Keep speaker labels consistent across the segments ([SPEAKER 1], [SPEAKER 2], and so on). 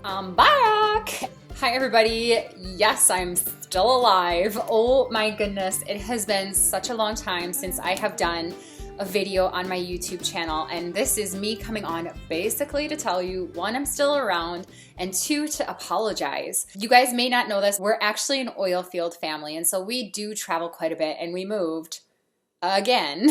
[SPEAKER 1] I'm back! Hi everybody. Yes, I'm still alive. Oh my goodness, it has been such a long time since I have done a video on my YouTube channel, and this is me coming on basically to tell you, one, I'm still around, and two, to apologize. You guys may not know this, we're actually an oil field family, and so we do travel quite a bit, and we moved again.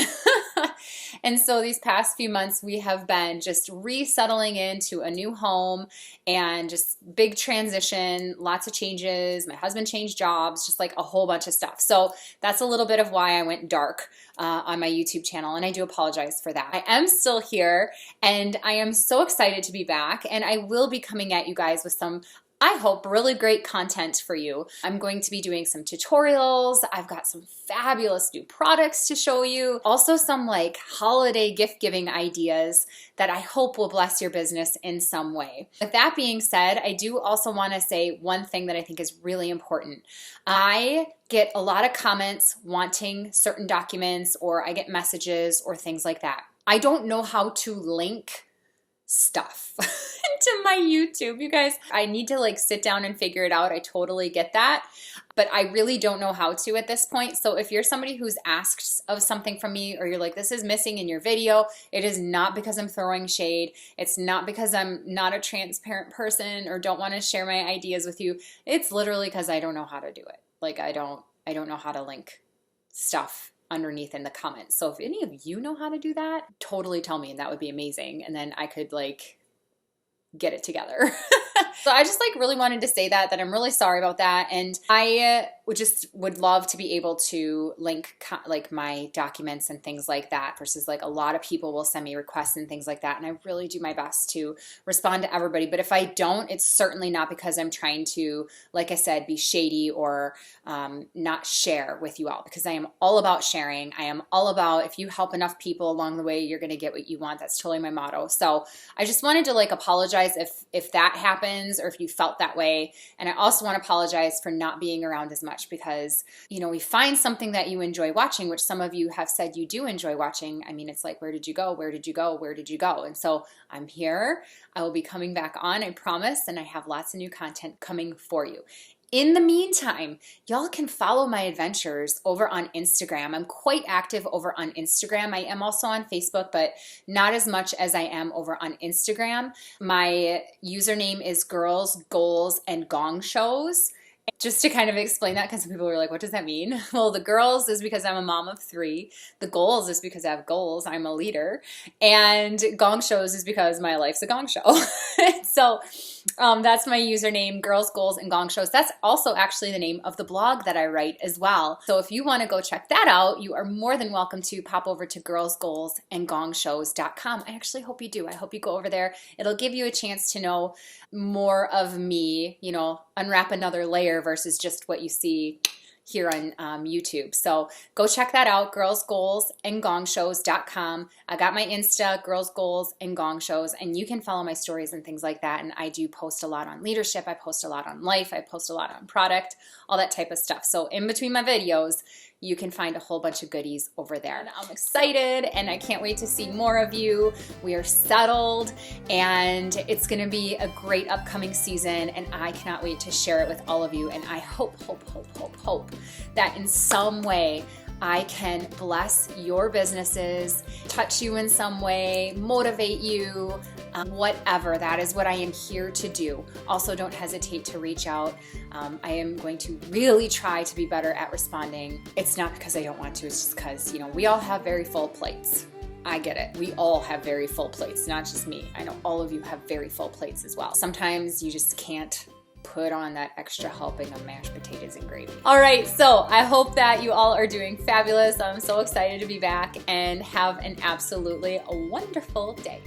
[SPEAKER 1] And so these past few months we have been just resettling into a new home and just big transition, lots of changes. My husband changed jobs, just like a whole bunch of stuff. So that's a little bit of why I went dark on my YouTube channel, and I do apologize for that. I am still here and I am so excited to be back, and I will be coming at you guys with some, I hope, really great content for you. I'm going to be doing some tutorials. I've got some fabulous new products to show you. Also some like holiday gift giving ideas that I hope will bless your business in some way. With that being said, I do also want to say one thing that I think is really important. I get a lot of comments wanting certain documents, or I get messages or things like that. I don't know how to link stuff to my YouTube, you guys. I need to like sit down and figure it out. I totally get that, but I really don't know how to at this point. So if you're somebody who's asked of something from me, or you're like, this is missing in your video, it is not because I'm throwing shade. It's not because I'm not a transparent person or don't want to share my ideas with you. It's literally because I don't know how to do it. Like I don't know how to link stuff underneath in the comments. So if any of you know how to do that, totally tell me, and that would be amazing. And then I could like get it together. So I just like really wanted to say that I'm really sorry about that. And I would love to be able to link like my documents and things like that, versus like a lot of people will send me requests and things like that. And I really do my best to respond to everybody. But if I don't, it's certainly not because I'm trying to, like I said, be shady or not share with you all, because I am all about sharing. I am all about, if you help enough people along the way, you're going to get what you want. That's totally my motto. So I just wanted to like apologize if that happens, or if you felt that way. And I also want to apologize for not being around as much, because, you know, we find something that you enjoy watching, which some of you have said you do enjoy watching. I mean, it's like, where did you go? Where did you go? Where did you go? And so I'm here. I will be coming back on, I promise. And I have lots of new content coming for you. In the meantime, y'all can follow my adventures over on Instagram. I'm quite active over on Instagram. I am also on Facebook, but not as much as I am over on Instagram. My username is Girls, Goals, and Gong Shows. Just to kind of explain that, because some people were like, what does that mean? Well, the girls is because I'm a mom of 3. The goals is because I have goals. I'm a leader. And Gong Shows is because my life's a gong show. So that's my username, Girls, Goals, and Gong Shows. That's also actually the name of the blog that I write as well. So if you want to go check that out, you are more than welcome to pop over to girlsgoalsandgongshows.com. I actually hope you do. I hope you go over there. It'll give you a chance to know more of me, you know, unwrap another layer versus just what you see here on YouTube. So go check that out, girlsgoalsandgongshows.com. I got my Insta, Girls, Goals, and Gong Shows, and you can follow my stories and things like that. And I do post a lot on leadership. I post a lot on life. I post a lot on product, all that type of stuff. So in between my videos, you can find a whole bunch of goodies over there. And I'm excited, and I can't wait to see more of you. We are settled, and it's gonna be a great upcoming season, and I cannot wait to share it with all of you. And I hope that in some way I can bless your businesses, touch you in some way, motivate you, whatever. That is what I am here to do. Also, don't hesitate to reach out. I am going to really try to be better at responding. It's not because I don't want to, it's just because, you know, we all have very full plates. I get it. We all have very full plates, not just me. I know all of you have very full plates as well. Sometimes you just can't put on that extra helping of mashed potatoes and gravy. All right, so I hope that you all are doing fabulous. I'm so excited to be back, and have an absolutely wonderful day.